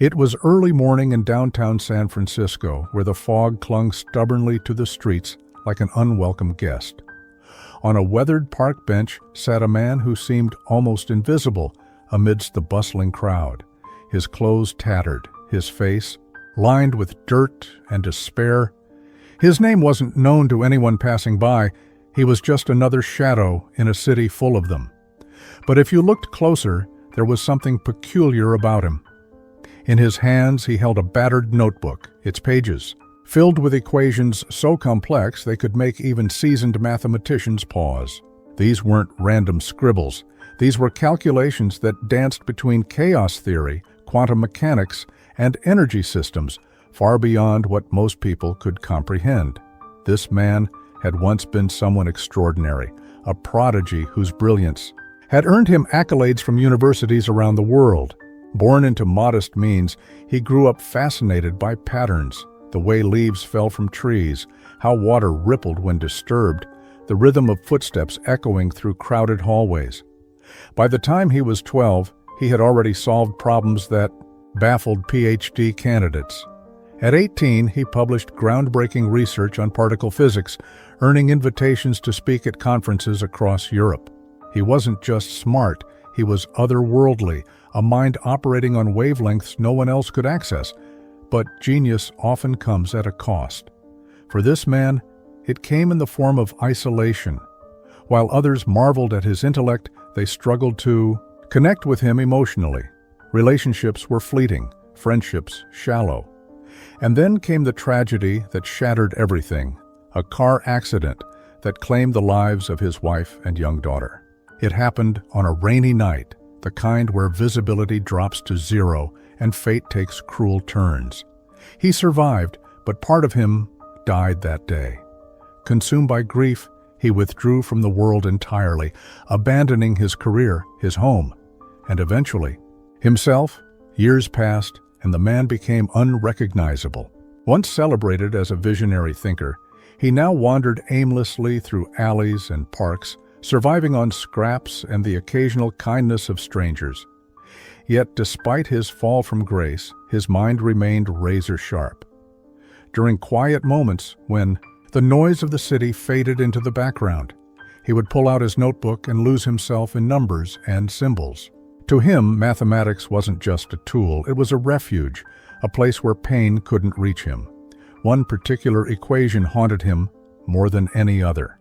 It was early morning in downtown San Francisco, where the fog clung stubbornly to the streets like an unwelcome guest. On a weathered park bench sat a man who seemed almost invisible amidst the bustling crowd, his clothes tattered, his face lined with dirt and despair. His name wasn't known to anyone passing by. He was just another shadow in a city full of them. But if you looked closer, there was something peculiar about him. In his hands, he held a battered notebook, its pages filled with equations so complex they could make even seasoned mathematicians pause. These weren't random scribbles. These were calculations that danced between chaos theory, quantum mechanics, and energy systems, far beyond what most people could comprehend. This man had once been someone extraordinary, a prodigy whose brilliance had earned him accolades from universities around the world. Born into modest means, he grew up fascinated by patterns, the way leaves fell from trees, how water rippled when disturbed, the rhythm of footsteps echoing through crowded hallways. By the time he was 12, he had already solved problems that baffled PhD candidates. At 18, he published groundbreaking research on particle physics, earning invitations to speak at conferences across Europe. He wasn't just smart, he was otherworldly, a mind operating on wavelengths no one else could access. But genius often comes at a cost. For this man, it came in the form of isolation. While others marveled at his intellect, they struggled to connect with him emotionally. Relationships were fleeting, friendships shallow. And then came the tragedy that shattered everything, a car accident that claimed the lives of his wife and young daughter. It happened on a rainy night, the kind where visibility drops to zero and fate takes cruel turns. He survived, but part of him died that day. Consumed by grief, he withdrew from the world entirely, abandoning his career, his home, and eventually himself. Years passed, and the man became unrecognizable. Once celebrated as a visionary thinker, he now wandered aimlessly through alleys and parks, surviving on scraps and the occasional kindness of strangers. Yet, despite his fall from grace, his mind remained razor-sharp. During quiet moments, when the noise of the city faded into the background, he would pull out his notebook and lose himself in numbers and symbols. To him, mathematics wasn't just a tool, it was a refuge, a place where pain couldn't reach him. One particular equation haunted him more than any other.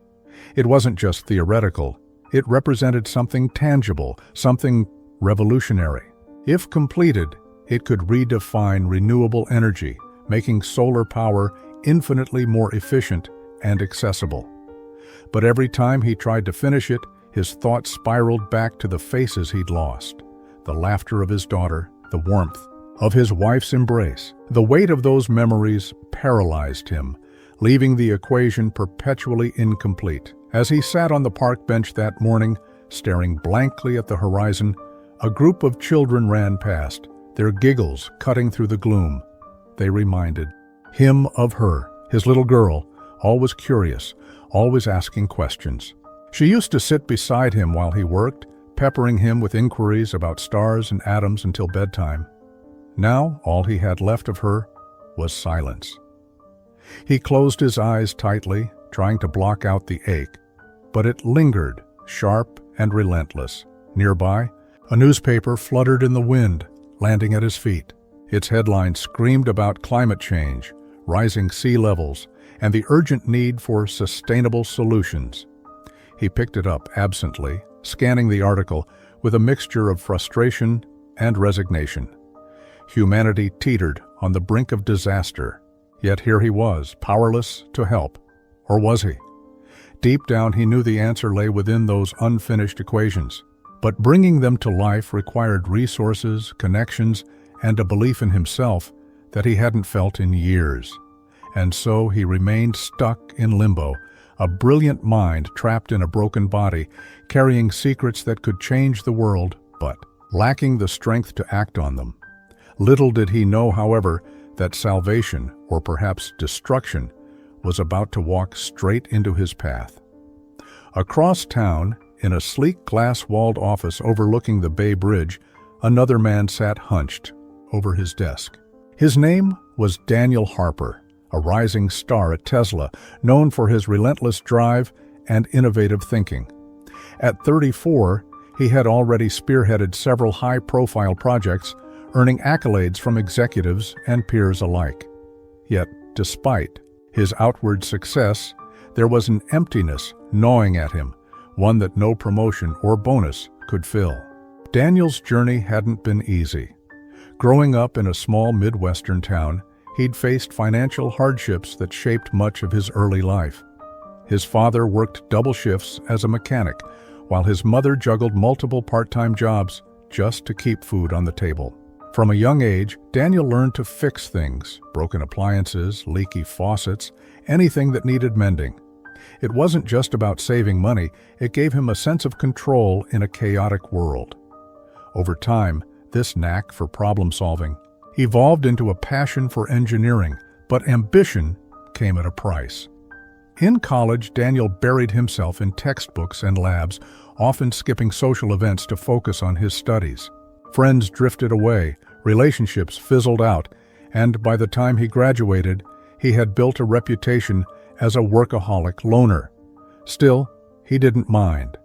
It wasn't just theoretical, it represented something tangible, something revolutionary. If completed, it could redefine renewable energy, making solar power infinitely more efficient and accessible. But every time he tried to finish it, his thoughts spiraled back to the faces he'd lost, the laughter of his daughter, the warmth of his wife's embrace. The weight of those memories paralyzed him, leaving the equation perpetually incomplete. As he sat on the park bench that morning, staring blankly at the horizon, a group of children ran past, their giggles cutting through the gloom. They reminded him of her, his little girl, always curious, always asking questions. She used to sit beside him while he worked, peppering him with inquiries about stars and atoms until bedtime. Now, all he had left of her was silence. He closed his eyes tightly, trying to block out the ache, but it lingered, sharp and relentless. Nearby, a newspaper fluttered in the wind, landing at his feet. Its headline screamed about climate change, rising sea levels, and the urgent need for sustainable solutions. He picked it up absently, scanning the article with a mixture of frustration and resignation. Humanity teetered on the brink of disaster, yet here he was, powerless to help. Or was he? Deep down, he knew the answer lay within those unfinished equations. But bringing them to life required resources, connections, and a belief in himself that he hadn't felt in years. And so he remained stuck in limbo, a brilliant mind trapped in a broken body, carrying secrets that could change the world, but lacking the strength to act on them. Little did he know, however, that salvation, or perhaps destruction, was about to walk straight into his path. Across town, in a sleek glass-walled office overlooking the Bay Bridge, another man sat hunched, over his desk. His name was Daniel Harper, a rising star at Tesla, known for his relentless drive and innovative thinking. At 34, he had already spearheaded several high-profile projects, earning accolades from executives and peers alike. Yet, despite his outward success, there was an emptiness gnawing at him, one that no promotion or bonus could fill. Daniel's journey hadn't been easy. Growing up in a small Midwestern town, he'd faced financial hardships that shaped much of his early life. His father worked double shifts as a mechanic, while his mother juggled multiple part-time jobs just to keep food on the table. From a young age, Daniel learned to fix things, broken appliances, leaky faucets, anything that needed mending. It wasn't just about saving money, it gave him a sense of control in a chaotic world. Over time, this knack for problem-solving evolved into a passion for engineering, but ambition came at a price. In college, Daniel buried himself in textbooks and labs, often skipping social events to focus on his studies. Friends drifted away, relationships fizzled out, and by the time he graduated, he had built a reputation as a workaholic loner. Still, he didn't mind.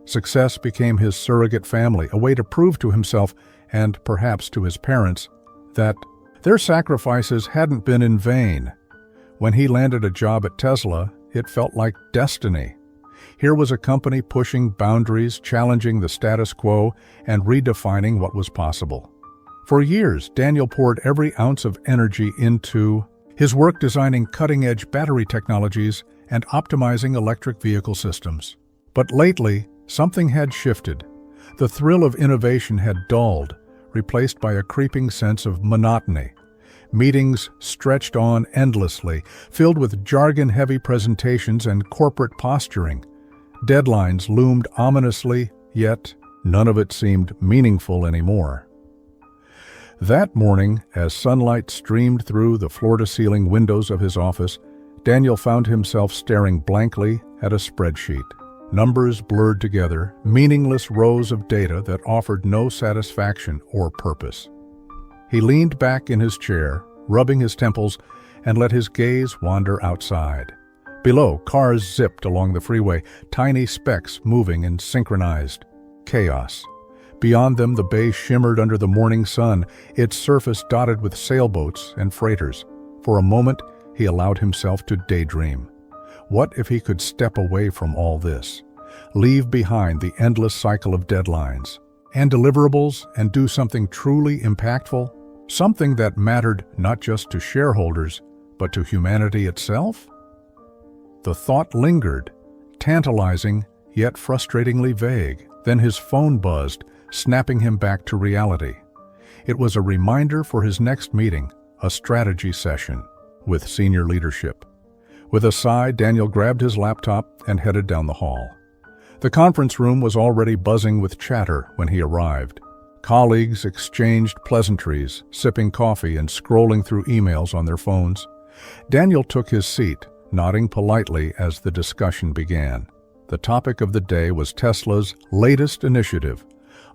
Success became his surrogate family, a way to prove to himself, and perhaps to his parents, that their sacrifices hadn't been in vain. When he landed a job at Tesla, it felt like destiny. Here was a company pushing boundaries, challenging the status quo, and redefining what was possible. For years, Daniel poured every ounce of energy into his work designing cutting-edge battery technologies and optimizing electric vehicle systems. But lately, something had shifted. The thrill of innovation had dulled, replaced by a creeping sense of monotony. Meetings stretched on endlessly, filled with jargon-heavy presentations and corporate posturing. Deadlines loomed ominously, yet none of it seemed meaningful anymore. That morning, as sunlight streamed through the floor-to-ceiling windows of his office, Daniel found himself staring blankly at a spreadsheet. Numbers blurred together, meaningless rows of data that offered no satisfaction or purpose. He leaned back in his chair, rubbing his temples, and let his gaze wander outside. Below, cars zipped along the freeway, tiny specks moving in synchronized chaos. Beyond them, the bay shimmered under the morning sun, its surface dotted with sailboats and freighters. For a moment, he allowed himself to daydream. What if he could step away from all this, leave behind the endless cycle of deadlines and deliverables, and do something truly impactful? Something that mattered not just to shareholders, but to humanity itself? The thought lingered, tantalizing yet frustratingly vague. Then his phone buzzed, snapping him back to reality. It was a reminder for his next meeting, a strategy session with senior leadership. With a sigh, Daniel grabbed his laptop and headed down the hall. The conference room was already buzzing with chatter when he arrived. Colleagues exchanged pleasantries, sipping coffee and scrolling through emails on their phones. Daniel took his seat, nodding politely as the discussion began. The topic of the day was Tesla's latest initiative,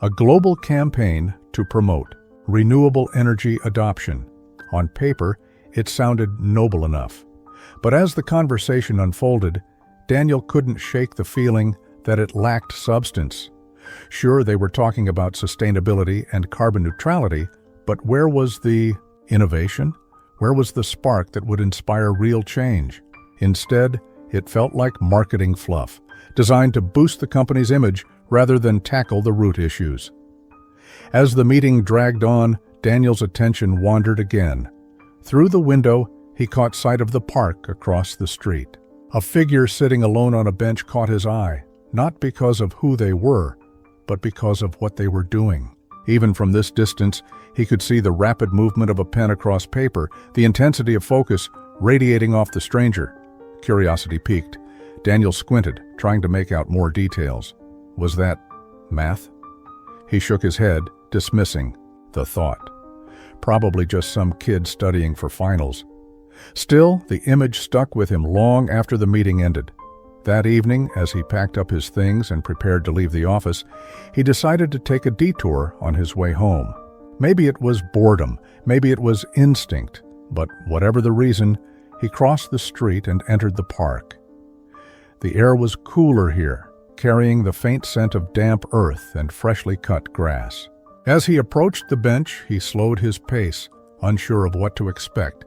a global campaign to promote renewable energy adoption. On paper, it sounded noble enough. But as the conversation unfolded, Daniel couldn't shake the feeling that it lacked substance. Sure, they were talking about sustainability and carbon neutrality, but where was the innovation? Where was the spark that would inspire real change? Instead, it felt like marketing fluff, designed to boost the company's image rather than tackle the root issues. As the meeting dragged on, Daniel's attention wandered again. Through the window, he caught sight of the park across the street. A figure sitting alone on a bench caught his eye, not because of who they were, but because of what they were doing. Even from this distance, he could see the rapid movement of a pen across paper, the intensity of focus radiating off the stranger. Curiosity piqued. Daniel squinted, trying to make out more details. Was that math? He shook his head, dismissing the thought. Probably just some kid studying for finals. Still, the image stuck with him long after the meeting ended. That evening, as he packed up his things and prepared to leave the office, he decided to take a detour on his way home. Maybe it was boredom, maybe it was instinct, but whatever the reason, he crossed the street and entered the park. The air was cooler here, carrying the faint scent of damp earth and freshly cut grass. As he approached the bench, he slowed his pace, unsure of what to expect.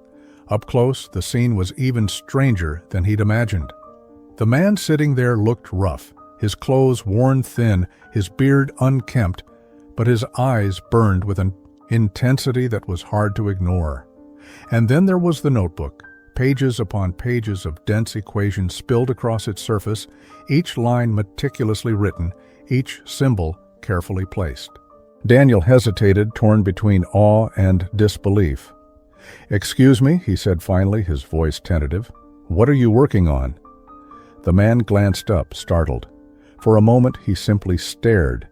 Up close, the scene was even stranger than he'd imagined. The man sitting there looked rough, his clothes worn thin, his beard unkempt, but his eyes burned with an intensity that was hard to ignore. And then there was the notebook, pages upon pages of dense equations spilled across its surface, each line meticulously written, each symbol carefully placed. Daniel hesitated, torn between awe and disbelief. "Excuse me," he said finally, his voice tentative. "What are you working on?" The man glanced up, startled. For a moment he simply stared,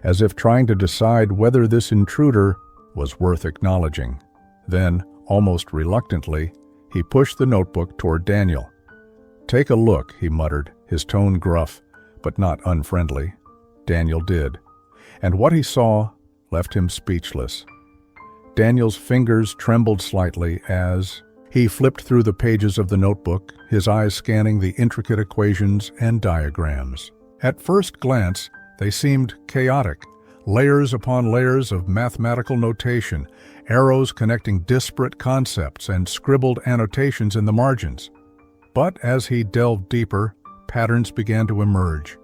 as if trying to decide whether this intruder was worth acknowledging. Then, almost reluctantly, he pushed the notebook toward Daniel. "Take a look," he muttered, his tone gruff, but not unfriendly. Daniel did, and what he saw left him speechless. Daniel's fingers trembled slightly as he flipped through the pages of the notebook, his eyes scanning the intricate equations and diagrams. At first glance, they seemed chaotic, layers upon layers of mathematical notation, arrows connecting disparate concepts and scribbled annotations in the margins. But as he delved deeper, patterns began to emerge.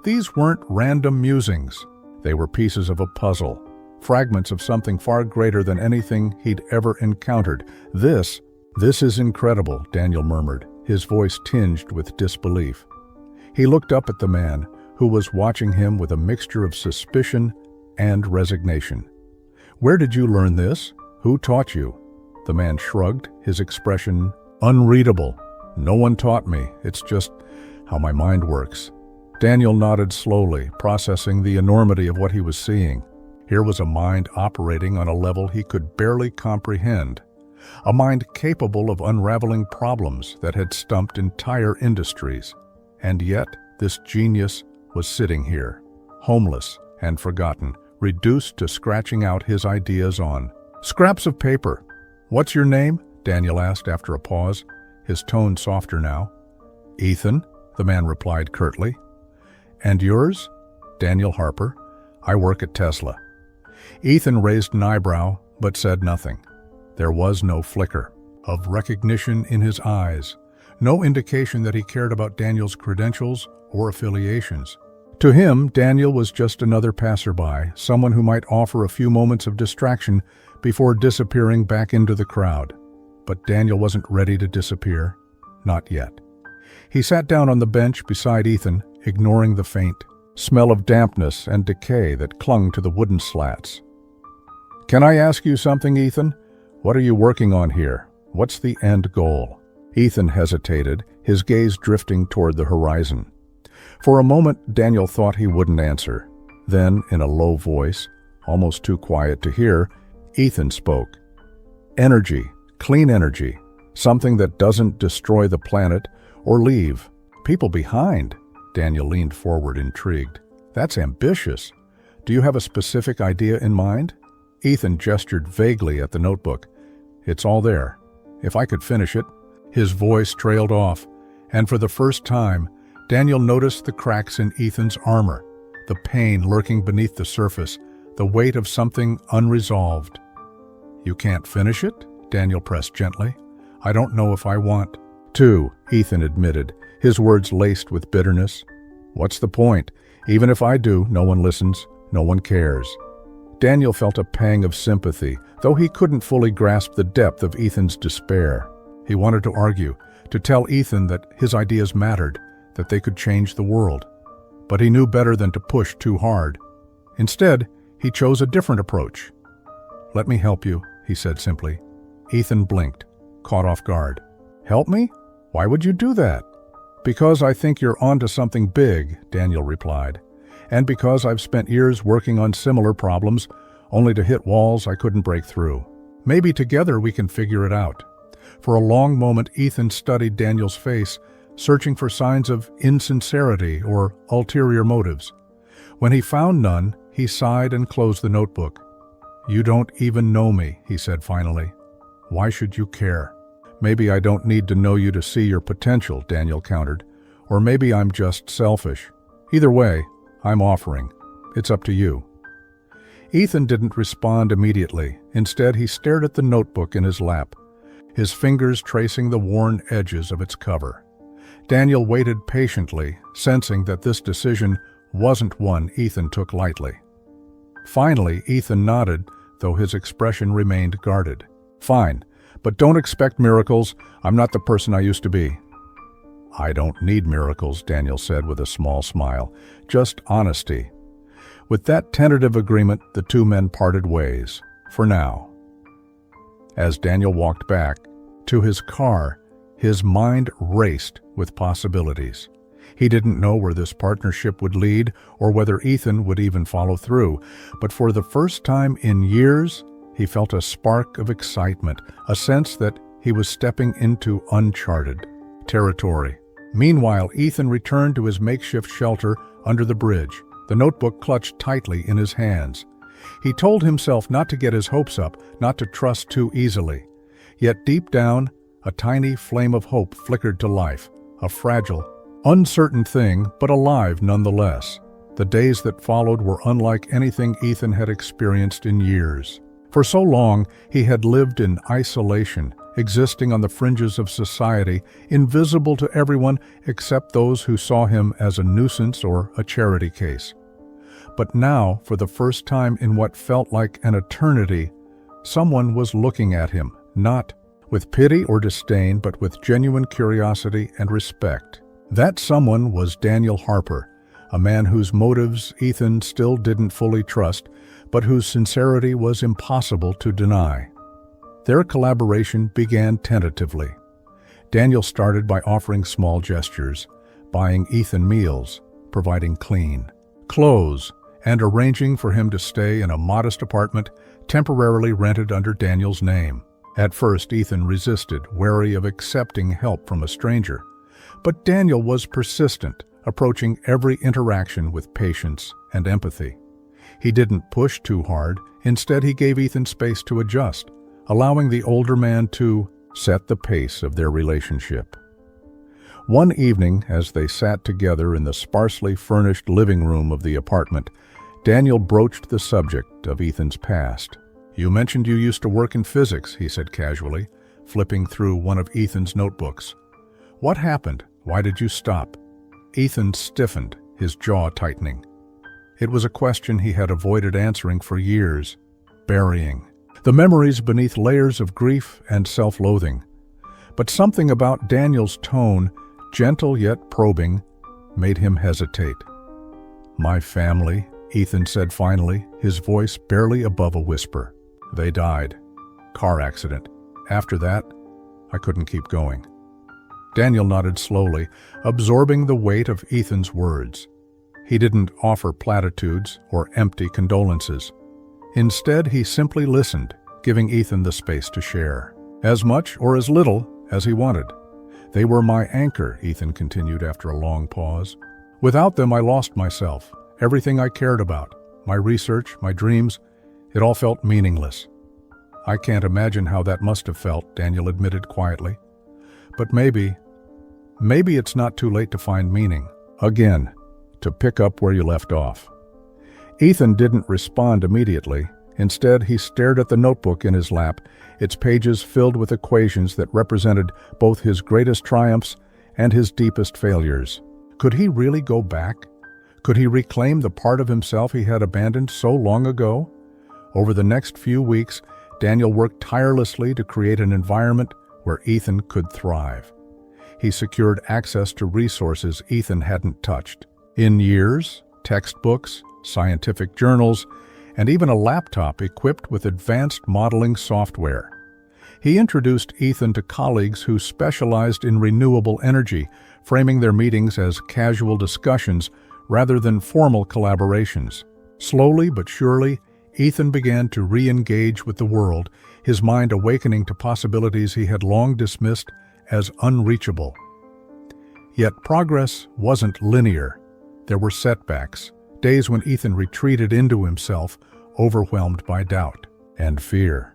These weren't random musings. They were pieces of a puzzle, fragments of something far greater than anything he'd ever encountered. This is incredible," Daniel murmured, his voice tinged with disbelief. He looked up at the man, who was watching him with a mixture of suspicion and resignation. "Where did you learn this? Who taught you?" The man shrugged, his expression unreadable. "No one taught me. It's just how my mind works." Daniel nodded slowly, processing the enormity of what he was seeing. Here was a mind operating on a level he could barely comprehend. A mind capable of unraveling problems that had stumped entire industries. And yet, this genius was sitting here, homeless and forgotten, reduced to scratching out his ideas on scraps of paper. "What's your name?" Daniel asked after a pause, his tone softer now. "Ethan," the man replied curtly. "And yours?" "Daniel Harper. I work at Tesla." Ethan raised an eyebrow, but said nothing. There was no flicker of recognition in his eyes, no indication that he cared about Daniel's credentials or affiliations. To him, Daniel was just another passerby, someone who might offer a few moments of distraction before disappearing back into the crowd. But Daniel wasn't ready to disappear. Not yet. He sat down on the bench beside Ethan, ignoring the faint smell of dampness and decay that clung to the wooden slats. "Can I ask you something, Ethan? What are you working on here? What's the end goal?" Ethan hesitated, his gaze drifting toward the horizon. For a moment, Daniel thought he wouldn't answer. Then, in a low voice, almost too quiet to hear, Ethan spoke. "Energy, clean energy, something that doesn't destroy the planet or leave people behind." Daniel leaned forward, intrigued. "That's ambitious. Do you have a specific idea in mind?" Ethan gestured vaguely at the notebook. "It's all there. If I could finish it." His voice trailed off, and for the first time, Daniel noticed the cracks in Ethan's armor, the pain lurking beneath the surface, the weight of something unresolved. "You can't finish it?" Daniel pressed gently. "I don't know if I want to," Ethan admitted, his words laced with bitterness. "What's the point? Even if I do, no one listens, no one cares." Daniel felt a pang of sympathy, though he couldn't fully grasp the depth of Ethan's despair. He wanted to argue, to tell Ethan that his ideas mattered, that they could change the world. But he knew better than to push too hard. Instead, he chose a different approach. "Let me help you," he said simply. Ethan blinked, caught off guard. "Help me? Why would you do that?" "Because I think you're onto something big," Daniel replied. "And because I've spent years working on similar problems, only to hit walls I couldn't break through. Maybe together we can figure it out." For a long moment, Ethan studied Daniel's face, searching for signs of insincerity or ulterior motives. When he found none, he sighed and closed the notebook. "You don't even know me," he said finally. "Why should you care?" "Maybe I don't need to know you to see your potential," Daniel countered. "Or maybe I'm just selfish. Either way, I'm offering. It's up to you." Ethan didn't respond immediately. Instead, he stared at the notebook in his lap, his fingers tracing the worn edges of its cover. Daniel waited patiently, sensing that this decision wasn't one Ethan took lightly. Finally, Ethan nodded, though his expression remained guarded. "Fine, but don't expect miracles. I'm not the person I used to be." "I don't need miracles," Daniel said with a small smile. "Just honesty." With that tentative agreement, the two men parted ways, for now. As Daniel walked back to his car, his mind raced with possibilities. He didn't know where this partnership would lead or whether Ethan would even follow through, but for the first time in years, he felt a spark of excitement, a sense that he was stepping into uncharted territory. Meanwhile, Ethan returned to his makeshift shelter under the bridge, the notebook clutched tightly in his hands. He told himself not to get his hopes up, not to trust too easily. Yet deep down, a tiny flame of hope flickered to life, a fragile, uncertain thing, but alive nonetheless. The days that followed were unlike anything Ethan had experienced in years. For so long, he had lived in isolation, existing on the fringes of society, invisible to everyone except those who saw him as a nuisance or a charity case. But now, for the first time in what felt like an eternity, someone was looking at him, not with pity or disdain, but with genuine curiosity and respect. That someone was Daniel Harper, a man whose motives Ethan still didn't fully trust, but whose sincerity was impossible to deny. Their collaboration began tentatively. Daniel started by offering small gestures, buying Ethan meals, providing clean clothes, and arranging for him to stay in a modest apartment temporarily rented under Daniel's name. At first, Ethan resisted, wary of accepting help from a stranger. But Daniel was persistent, approaching every interaction with patience and empathy. He didn't push too hard. Instead, he gave Ethan space to adjust, allowing the older man to set the pace of their relationship. One evening, as they sat together in the sparsely furnished living room of the apartment, Daniel broached the subject of Ethan's past. "You mentioned you used to work in physics," he said casually, flipping through one of Ethan's notebooks. "What happened? Why did you stop?" Ethan stiffened, his jaw tightening. It was a question he had avoided answering for years, burying the memories beneath layers of grief and self-loathing. But something about Daniel's tone, gentle yet probing, made him hesitate. "My family," Ethan said finally, his voice barely above a whisper. "They died. Car accident. After that, I couldn't keep going." Daniel nodded slowly, absorbing the weight of Ethan's words. He didn't offer platitudes or empty condolences. Instead, he simply listened, giving Ethan the space to share, as much or as little as he wanted. "They were my anchor," Ethan continued after a long pause. "Without them, I lost myself. Everything I cared about, my research, my dreams, it all felt meaningless." "I can't imagine how that must have felt," Daniel admitted quietly. "But maybe it's not too late to find meaning. Again, to pick up where you left off." Ethan didn't respond immediately. Instead, he stared at the notebook in his lap, its pages filled with equations that represented both his greatest triumphs and his deepest failures. Could he really go back? Could he reclaim the part of himself he had abandoned so long ago? Over the next few weeks, Daniel worked tirelessly to create an environment where Ethan could thrive. He secured access to resources Ethan hadn't touched in years: textbooks, scientific journals, and even a laptop equipped with advanced modeling software. He introduced Ethan to colleagues who specialized in renewable energy, framing their meetings as casual discussions rather than formal collaborations. Slowly but surely, Ethan began to re-engage with the world, his mind awakening to possibilities he had long dismissed as unreachable. Yet progress wasn't linear. There were setbacks, days when Ethan retreated into himself, overwhelmed by doubt. and fear.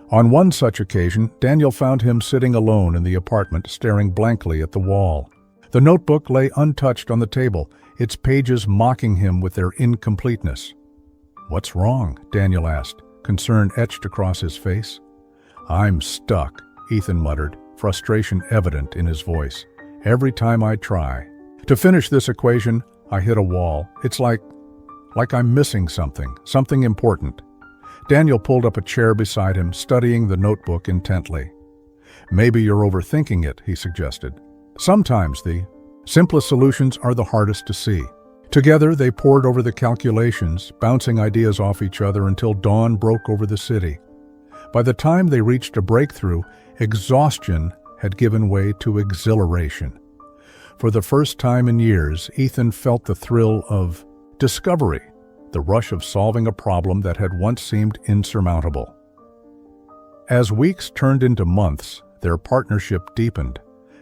On one such occasion, Daniel found him sitting alone in the apartment, staring blankly at the wall. The notebook lay untouched on the table, its pages mocking him with their incompleteness. "What's wrong?" Daniel asked, concern etched across his face. "I'm stuck," Ethan muttered, frustration evident in his voice. "Every time I try to finish this equation, I hit a wall. It's like I'm missing something important." Daniel pulled up a chair beside him, studying the notebook intently. "Maybe you're overthinking it," he suggested. "Sometimes the simplest solutions are the hardest to see." Together, they pored over the calculations, bouncing ideas off each other until dawn broke over the city. By the time they reached a breakthrough, exhaustion had given way to exhilaration. For the first time in years, Ethan felt the thrill of discovery, the rush of solving a problem that had once seemed insurmountable. As weeks turned into months, their partnership deepened.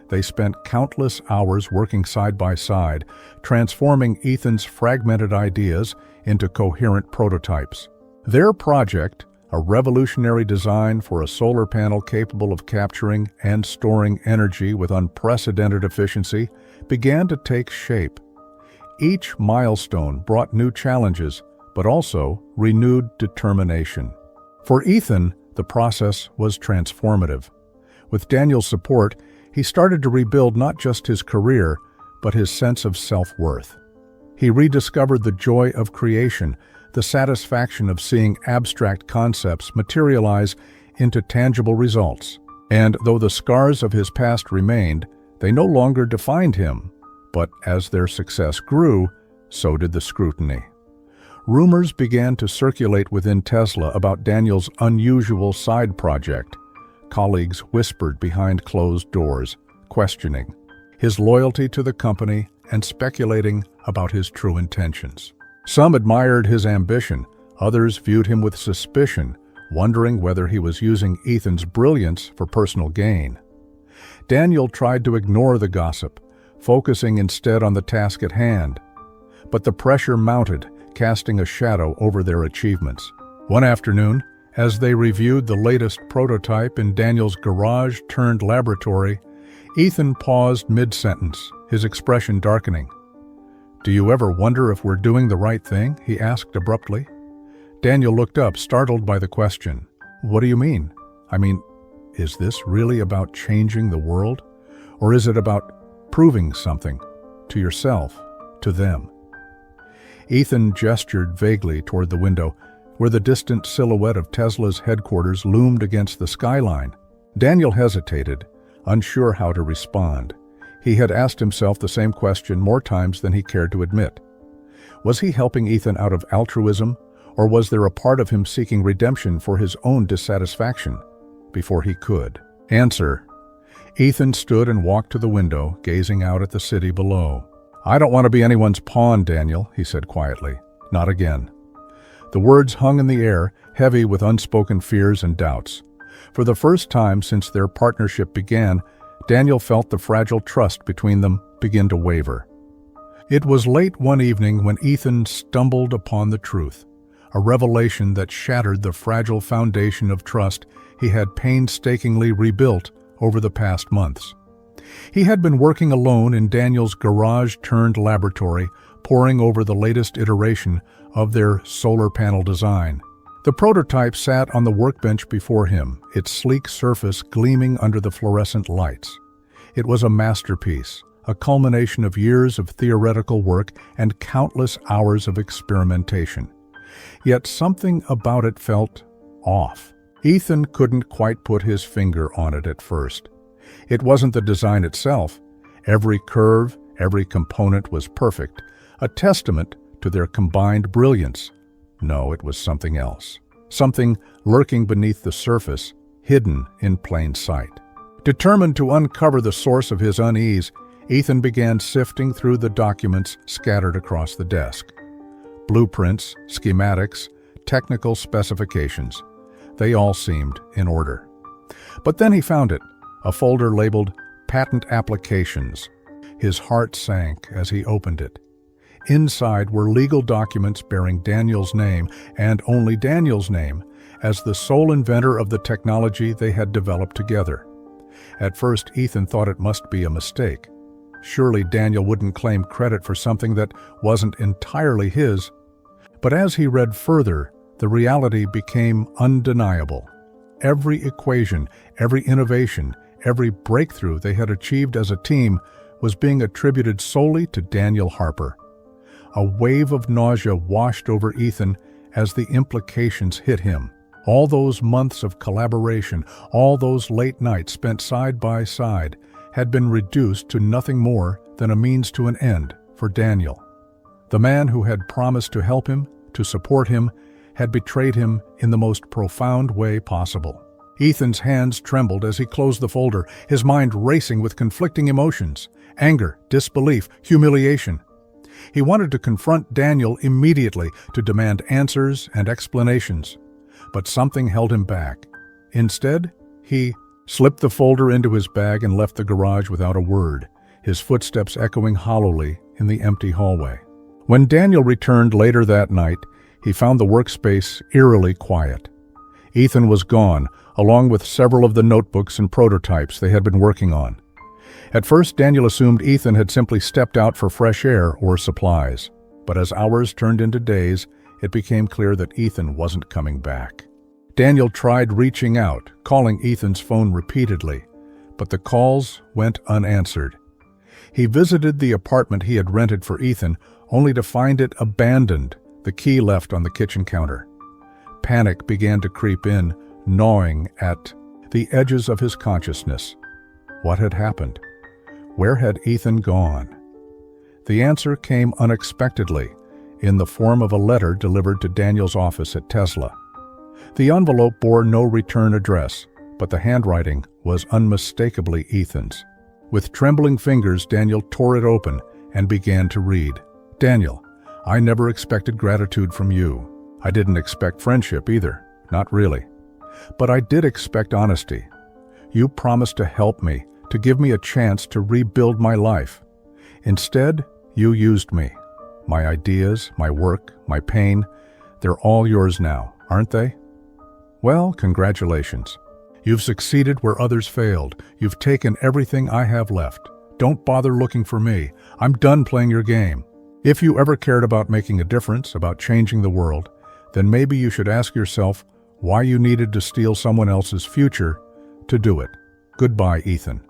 They spent countless hours working side by side, transforming Ethan's fragmented ideas into coherent prototypes. Their project, a revolutionary design for a solar panel capable of capturing and storing energy with unprecedented efficiency, began to take shape. Each milestone brought new challenges, but also renewed determination. For Ethan, the process was transformative. With Daniel's support, he started to rebuild not just his career, but his sense of self-worth. He rediscovered the joy of creation, the satisfaction of seeing abstract concepts materialize into tangible results. And though the scars of his past remained, they no longer defined him. But as their success grew, so did the scrutiny. Rumors began to circulate within Tesla about Daniel's unusual side project. Colleagues whispered behind closed doors, questioning his loyalty to the company and speculating about his true intentions. Some admired his ambition, others viewed him with suspicion, wondering whether he was using Ethan's brilliance for personal gain. Daniel tried to ignore the gossip, focusing instead on the task at hand. But the pressure mounted, casting a shadow over their achievements. One afternoon, as they reviewed the latest prototype in Daniel's garage-turned-laboratory, Ethan paused mid-sentence, his expression darkening. "Do you ever wonder if we're doing the right thing?" he asked abruptly. Daniel looked up, startled by the question. "What do you mean? Is this really about changing the world? Or is it about proving something to yourself, to them?" Ethan gestured vaguely toward the window, where the distant silhouette of Tesla's headquarters loomed against the skyline. Daniel hesitated, unsure how to respond. He had asked himself the same question more times than he cared to admit. Was he helping Ethan out of altruism, or was there a part of him seeking redemption for his own dissatisfaction? Before he could answer, Ethan stood and walked to the window, gazing out at the city below. "I don't want to be anyone's pawn, Daniel," he said quietly. "Not again." The words hung in the air, heavy with unspoken fears and doubts. For the first time since their partnership began, Daniel felt the fragile trust between them begin to waver. It was late one evening when Ethan stumbled upon the truth, a revelation that shattered the fragile foundation of trust he had painstakingly rebuilt over the past months. He had been working alone in Daniel's garage-turned-laboratory, poring over the latest iteration of their solar panel design. The prototype sat on the workbench before him, its sleek surface gleaming under the fluorescent lights. It was a masterpiece, a culmination of years of theoretical work and countless hours of experimentation. Yet something about it felt off. Ethan couldn't quite put his finger on it at first. It wasn't the design itself. Every curve, every component was perfect, a testament to their combined brilliance. No, it was something else. Something lurking beneath the surface, hidden in plain sight. Determined to uncover the source of his unease, Ethan began sifting through the documents scattered across the desk. Blueprints, schematics, technical specifications. They all seemed in order. But then he found it, a folder labeled Patent Applications. His heart sank as he opened it. Inside were legal documents bearing Daniel's name, and only Daniel's name, as the sole inventor of the technology they had developed together. At first, Ethan thought it must be a mistake. Surely Daniel wouldn't claim credit for something that wasn't entirely his. But as he read further, the reality became undeniable. Every equation, every innovation, every breakthrough they had achieved as a team was being attributed solely to Daniel Harper. A wave of nausea washed over Ethan as the implications hit him. All those months of collaboration, all those late nights spent side by side, had been reduced to nothing more than a means to an end for Daniel. The man who had promised to help him, to support him, had betrayed him in the most profound way possible. Ethan's hands trembled as he closed the folder, his mind racing with conflicting emotions: anger, disbelief, humiliation. He wanted to confront Daniel immediately, to demand answers and explanations. But something held him back. Instead, he slipped the folder into his bag and left the garage without a word, his footsteps echoing hollowly in the empty hallway. When Daniel returned later that night, he found the workspace eerily quiet. Ethan was gone, along with several of the notebooks and prototypes they had been working on. At first, Daniel assumed Ethan had simply stepped out for fresh air or supplies. But as hours turned into days, it became clear that Ethan wasn't coming back. Daniel tried reaching out, calling Ethan's phone repeatedly, but the calls went unanswered. He visited the apartment he had rented for Ethan, only to find it abandoned, the key left on the kitchen counter. Panic began to creep in, gnawing at the edges of his consciousness. What had happened? Where had Ethan gone? The answer came unexpectedly, in the form of a letter delivered to Daniel's office at Tesla. The envelope bore no return address, but the handwriting was unmistakably Ethan's. With trembling fingers, Daniel tore it open and began to read. "Daniel, I never expected gratitude from you. I didn't expect friendship either, not really. But I did expect honesty. You promised to help me, to give me a chance to rebuild my life. Instead, you used me. My ideas, my work, my pain, they're all yours now, aren't they? Well, congratulations. You've succeeded where others failed. You've taken everything I have left. Don't bother looking for me. I'm done playing your game. If you ever cared about making a difference, about changing the world, then maybe you should ask yourself why you needed to steal someone else's future to do it. Goodbye, Ethan."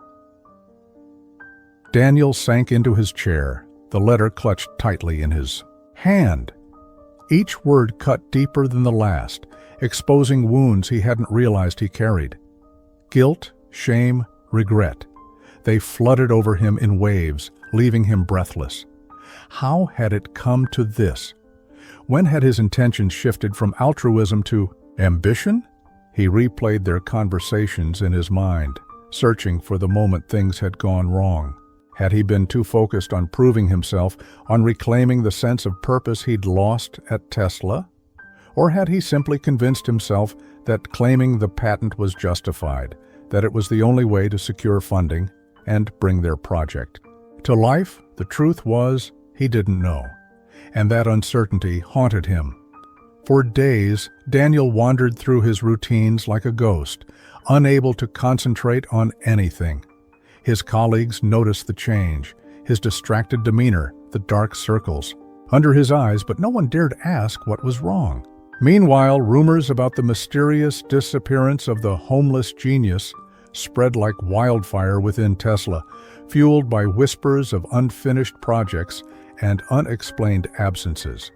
Daniel sank into his chair, the letter clutched tightly in his hand. Each word cut deeper than the last, exposing wounds he hadn't realized he carried. Guilt, shame, regret. They flooded over him in waves, leaving him breathless. How had it come to this? When had his intentions shifted from altruism to ambition? He replayed their conversations in his mind, searching for the moment things had gone wrong. Had he been too focused on proving himself, on reclaiming the sense of purpose he'd lost at Tesla? Or had he simply convinced himself that claiming the patent was justified, that it was the only way to secure funding and bring their project to life? The truth was, he didn't know, and that uncertainty haunted him. For days, Daniel wandered through his routines like a ghost, unable to concentrate on anything. His colleagues noticed the change, his distracted demeanor, the dark circles under his eyes, but no one dared ask what was wrong. Meanwhile, rumors about the mysterious disappearance of the homeless genius spread like wildfire within Tesla, fueled by whispers of unfinished projects and unexplained absences.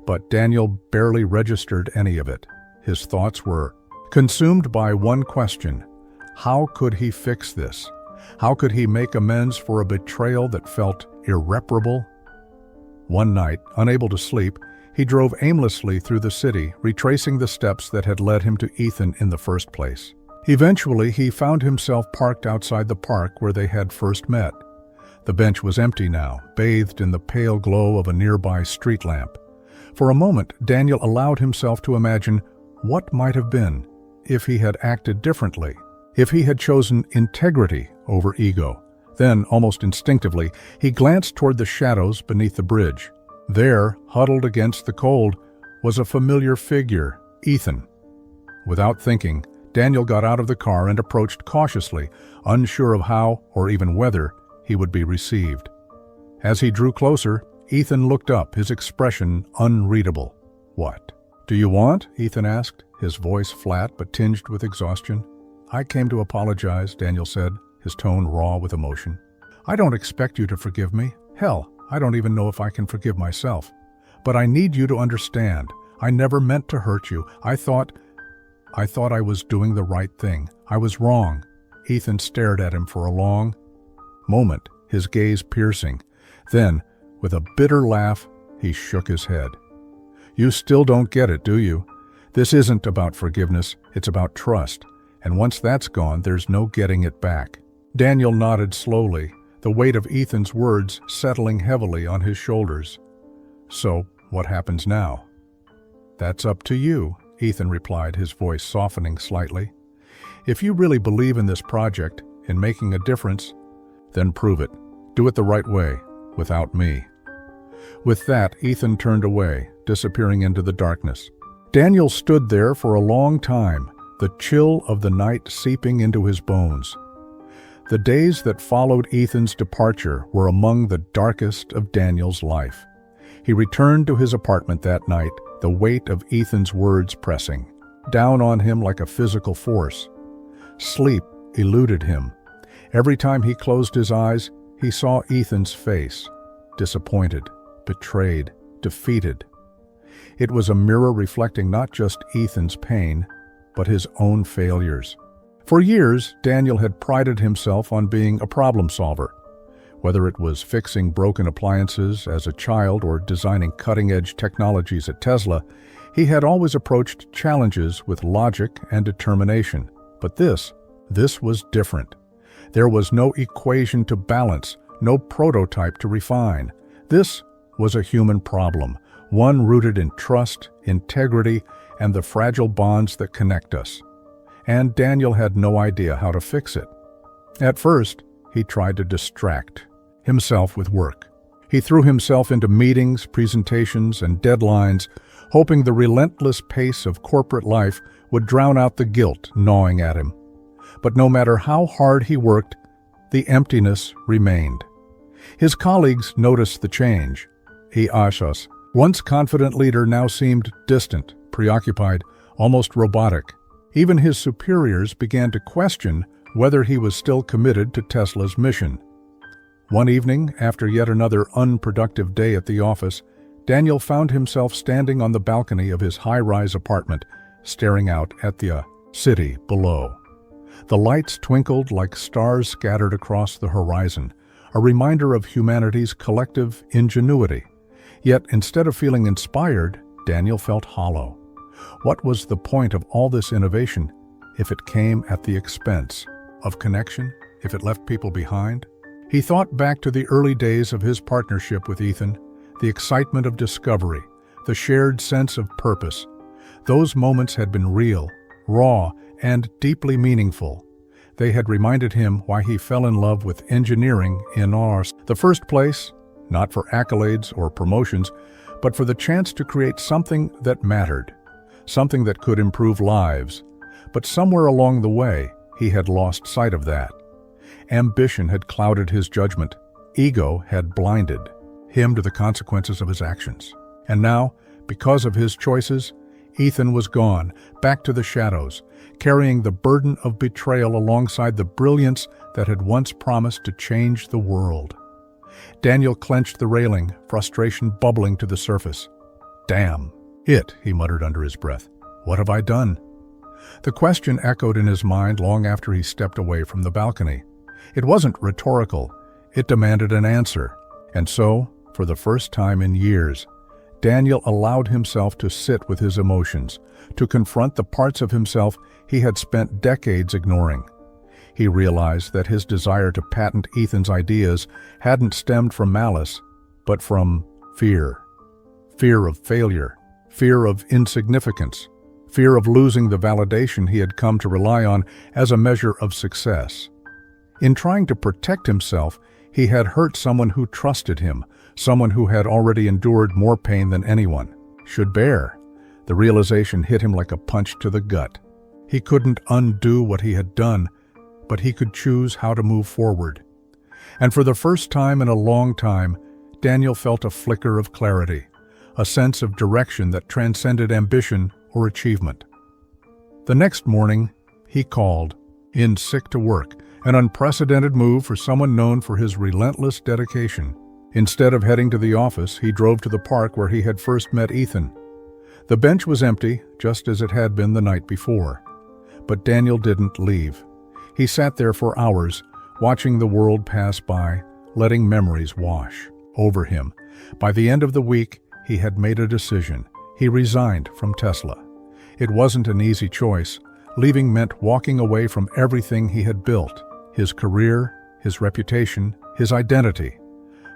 But Daniel barely registered any of it. His thoughts were consumed by one question: how could he fix this? How could he make amends for a betrayal that felt irreparable? One night, unable to sleep, he drove aimlessly through the city, retracing the steps that had led him to Ethan in the first place. Eventually, he found himself parked outside the park where they had first met. The bench was empty now, bathed in the pale glow of a nearby street lamp. For a moment, Daniel allowed himself to imagine what might have been if he had acted differently, if he had chosen integrity over ego. Then, almost instinctively, he glanced toward the shadows beneath the bridge. There, huddled against the cold, was a familiar figure, Ethan. Without thinking, Daniel got out of the car and approached cautiously, unsure of how, or even whether, he would be received. As he drew closer, Ethan looked up, his expression unreadable. "What do you want?" Ethan asked, his voice flat but tinged with exhaustion. "I came to apologize," Daniel said, his tone raw with emotion. "I don't expect you to forgive me. Hell, I don't even know if I can forgive myself. But I need you to understand. I never meant to hurt you. I thought I was doing the right thing. I was wrong." Ethan stared at him for a long moment, his gaze piercing. Then, with a bitter laugh, he shook his head. "You still don't get it, do you? This isn't about forgiveness, it's about trust. And once that's gone, there's no getting it back." Daniel nodded slowly, the weight of Ethan's words settling heavily on his shoulders. "So, what happens now?" "That's up to you," Ethan replied, his voice softening slightly. "If you really believe in this project, in making a difference, then prove it. Do it the right way, without me." With that, Ethan turned away, disappearing into the darkness. Daniel stood there for a long time, the chill of the night seeping into his bones. The days that followed Ethan's departure were among the darkest of Daniel's life. He returned to his apartment that night, the weight of Ethan's words pressing down on him like a physical force. Sleep eluded him. Every time he closed his eyes, he saw Ethan's face, disappointed, betrayed, defeated. It was a mirror reflecting not just Ethan's pain, but his own failures. For years, Daniel had prided himself on being a problem solver. Whether it was fixing broken appliances as a child or designing cutting-edge technologies at Tesla, he had always approached challenges with logic and determination. But this was different. There was no equation to balance, no prototype to refine. This was a human problem, one rooted in trust, integrity, and the fragile bonds that connect us. And Daniel had no idea how to fix it. At first, he tried to distract himself with work. He threw himself into meetings, presentations, and deadlines, hoping the relentless pace of corporate life would drown out the guilt gnawing at him. But no matter how hard he worked, the emptiness remained. His colleagues noticed the change. Ashos, once confident leader, now seemed distant, preoccupied, almost robotic. Even his superiors began to question whether he was still committed to Tesla's mission. One evening, after yet another unproductive day at the office, Daniel found himself standing on the balcony of his high-rise apartment, staring out at the city below. The lights twinkled like stars scattered across the horizon, a reminder of humanity's collective ingenuity. Yet, instead of feeling inspired, Daniel felt hollow. What was the point of all this innovation if it came at the expense of connection, if it left people behind? He thought back to the early days of his partnership with Ethan, the excitement of discovery, the shared sense of purpose. Those moments had been real, raw, and deeply meaningful. They had reminded him why he fell in love with engineering in the first place, not for accolades or promotions, but for the chance to create something that mattered, something that could improve lives. But somewhere along the way, he had lost sight of that. Ambition had clouded his judgment. Ego had blinded him to the consequences of his actions. And now, because of his choices, Ethan was gone, back to the shadows, carrying the burden of betrayal alongside the brilliance that had once promised to change the world. Daniel clenched the railing, frustration bubbling to the surface. "Damn it," he muttered under his breath. "What have I done?" The question echoed in his mind long after he stepped away from the balcony. It wasn't rhetorical. It demanded an answer. And so, for the first time in years, Daniel allowed himself to sit with his emotions, to confront the parts of himself he had spent decades ignoring. He realized that his desire to patent Ethan's ideas hadn't stemmed from malice, but from fear. Fear of failure, fear of insignificance, fear of losing the validation he had come to rely on as a measure of success. In trying to protect himself, he had hurt someone who trusted him, someone who had already endured more pain than anyone should bear. The realization hit him like a punch to the gut. He couldn't undo what he had done, but he could choose how to move forward. And for the first time in a long time, Daniel felt a flicker of clarity, a sense of direction that transcended ambition or achievement. The next morning, he called, in sick to work, an unprecedented move for someone known for his relentless dedication. Instead of heading to the office, he drove to the park where he had first met Ethan. The bench was empty, just as it had been the night before. But Daniel didn't leave. He sat there for hours, watching the world pass by, letting memories wash over him. By the end of the week, he had made a decision. He resigned from Tesla. It wasn't an easy choice. Leaving meant walking away from everything he had built, his career, his reputation, his identity.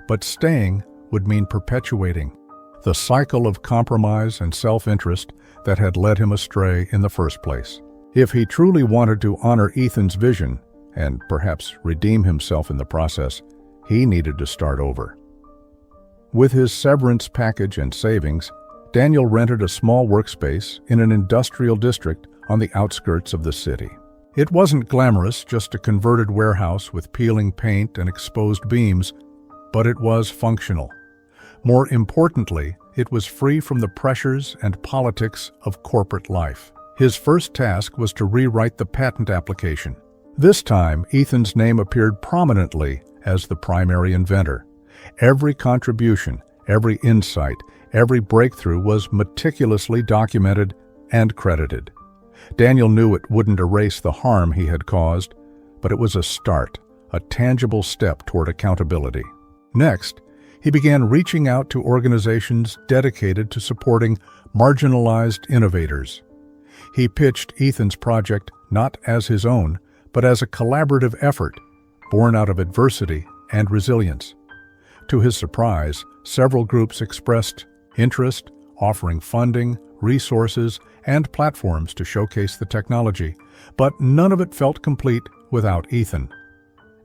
But staying would mean perpetuating the cycle of compromise and self-interest that had led him astray in the first place. If he truly wanted to honor Ethan's vision, and perhaps redeem himself in the process, he needed to start over. With his severance package and savings, Daniel rented a small workspace in an industrial district on the outskirts of the city. It wasn't glamorous, just a converted warehouse with peeling paint and exposed beams, but it was functional. More importantly, it was free from the pressures and politics of corporate life. His first task was to rewrite the patent application. This time, Ethan's name appeared prominently as the primary inventor. Every contribution, every insight, every breakthrough was meticulously documented and credited. Daniel knew it wouldn't erase the harm he had caused, but it was a start, a tangible step toward accountability. Next, he began reaching out to organizations dedicated to supporting marginalized innovators. He pitched Ethan's project not as his own, but as a collaborative effort, born out of adversity and resilience. To his surprise, several groups expressed interest, offering funding, resources, and platforms to showcase the technology, but none of it felt complete without Ethan.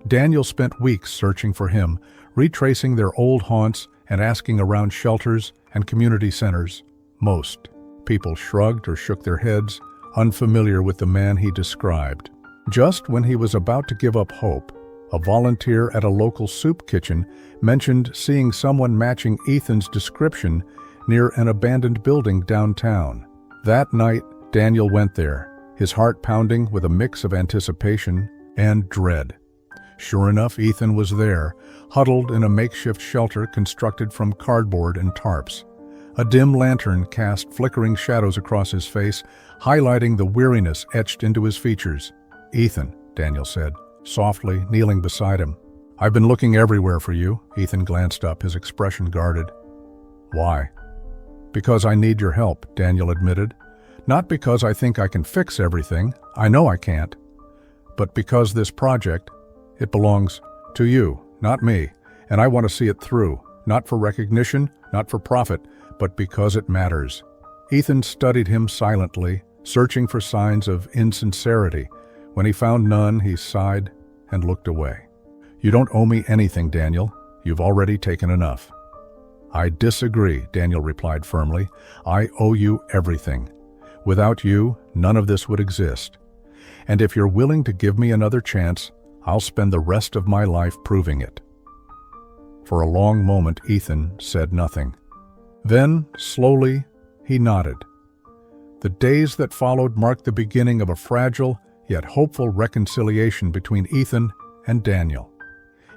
Daniel spent weeks searching for him, retracing their old haunts and asking around shelters and community centers. Most people shrugged or shook their heads, unfamiliar with the man he described. Just when he was about to give up hope, a volunteer at a local soup kitchen mentioned seeing someone matching Ethan's description near an abandoned building downtown. That night, Daniel went there, his heart pounding with a mix of anticipation and dread. Sure enough, Ethan was there, huddled in a makeshift shelter constructed from cardboard and tarps. A dim lantern cast flickering shadows across his face, highlighting the weariness etched into his features. "Ethan," Daniel said, softly, kneeling beside him. "I've been looking everywhere for you." Ethan glanced up, his expression guarded. "Why?" "Because I need your help," Daniel admitted. "Not because I think I can fix everything, I know I can't, but because this project, it belongs to you, not me, and I want to see it through, not for recognition, not for profit, but because it matters." Ethan studied him silently, searching for signs of insincerity. When he found none, he sighed and looked away. "You don't owe me anything, Daniel. You've already taken enough." "I disagree," Daniel replied firmly. "I owe you everything. Without you, none of this would exist. And if you're willing to give me another chance, I'll spend the rest of my life proving it." For a long moment, Ethan said nothing. Then, slowly, he nodded. The days that followed marked the beginning of a fragile, yet hopeful reconciliation between Ethan and Daniel.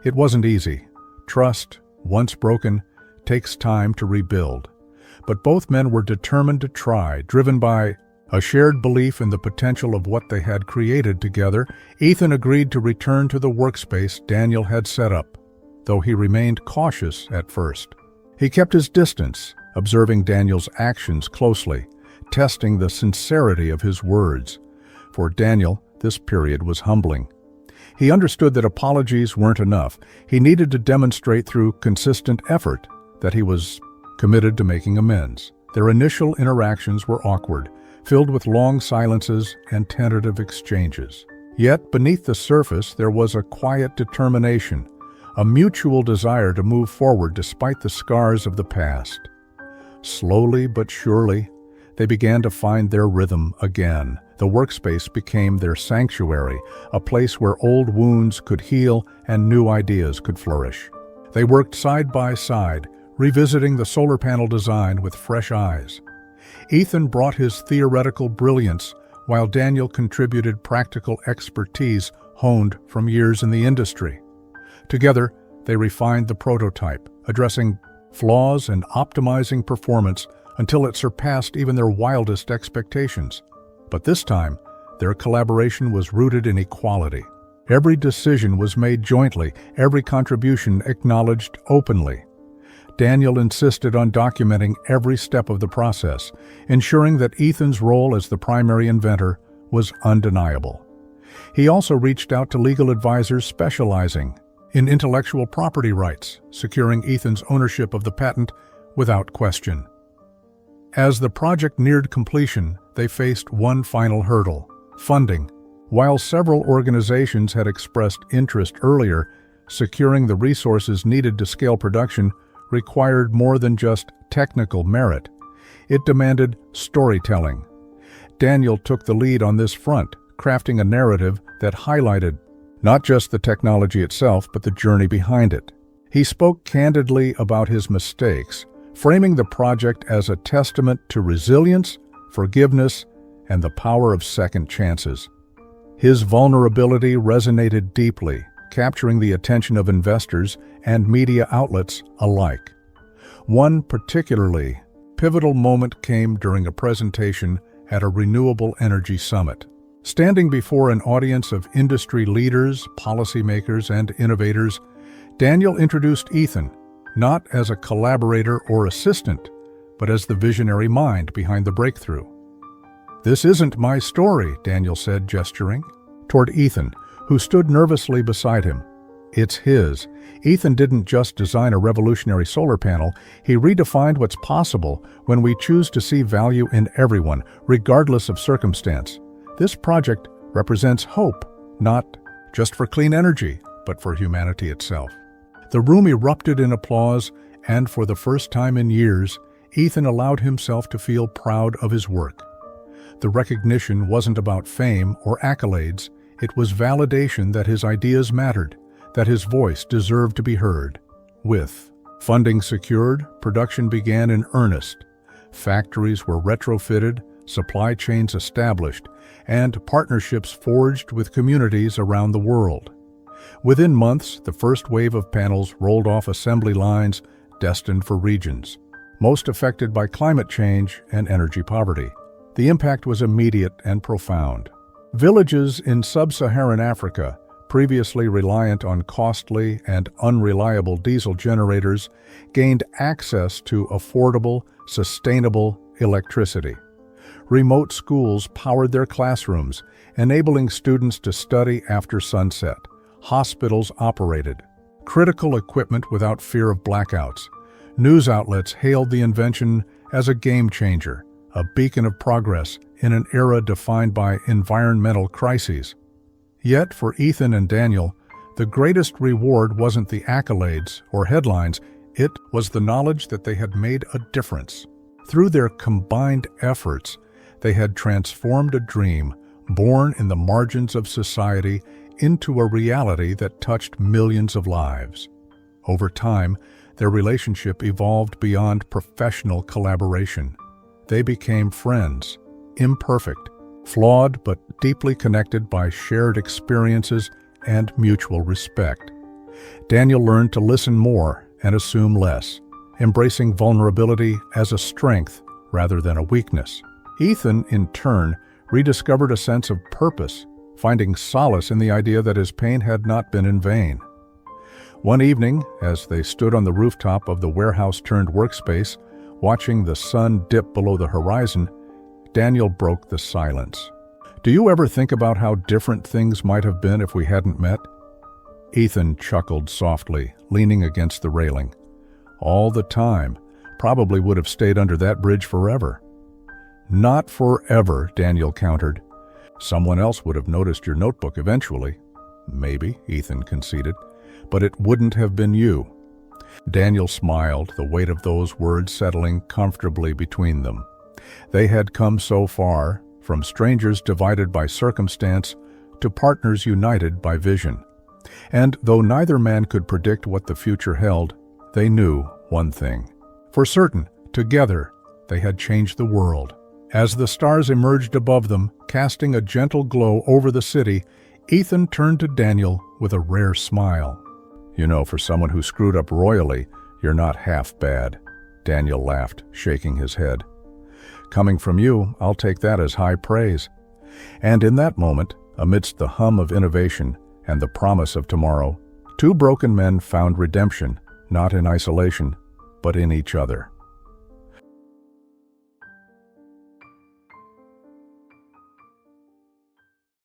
It wasn't easy. Trust, once broken, takes time to rebuild. But both men were determined to try, driven by a shared belief in the potential of what they had created together. Ethan agreed to return to the workspace Daniel had set up, though he remained cautious at first. He kept his distance, observing Daniel's actions closely, testing the sincerity of his words. For Daniel, this period was humbling. He understood that apologies weren't enough. He needed to demonstrate through consistent effort that he was committed to making amends. Their initial interactions were awkward, filled with long silences and tentative exchanges. Yet beneath the surface there was a quiet determination, a mutual desire to move forward despite the scars of the past. Slowly but surely, they began to find their rhythm again, The workspace became their sanctuary, a place where old wounds could heal and new ideas could flourish. They worked side by side, revisiting the solar panel design with fresh eyes. Ethan brought his theoretical brilliance, while Daniel contributed practical expertise honed from years in the industry. Together, they refined the prototype, addressing flaws and optimizing performance until it surpassed even their wildest expectations. But this time, their collaboration was rooted in equality. Every decision was made jointly, every contribution acknowledged openly. Daniel insisted on documenting every step of the process, ensuring that Ethan's role as the primary inventor was undeniable. He also reached out to legal advisors specializing in intellectual property rights, securing Ethan's ownership of the patent without question. As the project neared completion, they faced one final hurdle: funding. While several organizations had expressed interest earlier, securing the resources needed to scale production required more than just technical merit. It demanded storytelling. Daniel took the lead on this front, crafting a narrative that highlighted not just the technology itself, but the journey behind it. He spoke candidly about his mistakes, framing the project as a testament to resilience, forgiveness, and the power of second chances. His vulnerability resonated deeply, capturing the attention of investors and media outlets alike. One particularly pivotal moment came during a presentation at a renewable energy summit. Standing before an audience of industry leaders, policymakers, and innovators, Daniel introduced Ethan, not as a collaborator or assistant, but as the visionary mind behind the breakthrough. "This isn't my story," Daniel said, gesturing toward Ethan, who stood nervously beside him. "It's his." Ethan didn't just design a revolutionary solar panel, he redefined what's possible when we choose to see value in everyone, regardless of circumstance. This project represents hope, not just for clean energy, but for humanity itself. The room erupted in applause, and for the first time in years, Ethan allowed himself to feel proud of his work. The recognition wasn't about fame or accolades, it was validation that his ideas mattered, that his voice deserved to be heard. With funding secured, production began in earnest. Factories were retrofitted, supply chains established, and partnerships forged with communities around the world. Within months, the first wave of panels rolled off assembly lines destined for regions most affected by climate change and energy poverty. The impact was immediate and profound. Villages in sub-Saharan Africa, previously reliant on costly and unreliable diesel generators, gained access to affordable, sustainable electricity. Remote schools powered their classrooms, enabling students to study after sunset. Hospitals operated critical equipment without fear of blackouts. News outlets hailed the invention as a game changer, a beacon of progress in an era defined by environmental crises. Yet for Ethan and Daniel, the greatest reward wasn't the accolades or headlines, it was the knowledge that they had made a difference. Through their combined efforts, they had transformed a dream born in the margins of society into a reality that touched millions of lives. Over time, their relationship evolved beyond professional collaboration. They became friends, imperfect, flawed but deeply connected by shared experiences and mutual respect. Daniel learned to listen more and assume less, embracing vulnerability as a strength rather than a weakness. Ethan, in turn, rediscovered a sense of purpose, finding solace in the idea that his pain had not been in vain. One evening, as they stood on the rooftop of the warehouse-turned-workspace, watching the sun dip below the horizon, Daniel broke the silence. "Do you ever think about how different things might have been if we hadn't met?" Ethan chuckled softly, leaning against the railing. "All the time. Probably would have stayed under that bridge forever." "Not forever," Daniel countered. "Someone else would have noticed your notebook eventually." "Maybe," Ethan conceded, "but it wouldn't have been you." Daniel smiled, the weight of those words settling comfortably between them. They had come so far, from strangers divided by circumstance to partners united by vision. And though neither man could predict what the future held, they knew one thing. For certain, together, they had changed the world. As the stars emerged above them, casting a gentle glow over the city, Ethan turned to Daniel with a rare smile. "You know, for someone who screwed up royally, you're not half bad," Daniel laughed, shaking his head. "Coming from you, I'll take that as high praise." And in that moment, amidst the hum of innovation and the promise of tomorrow, two broken men found redemption, not in isolation, but in each other.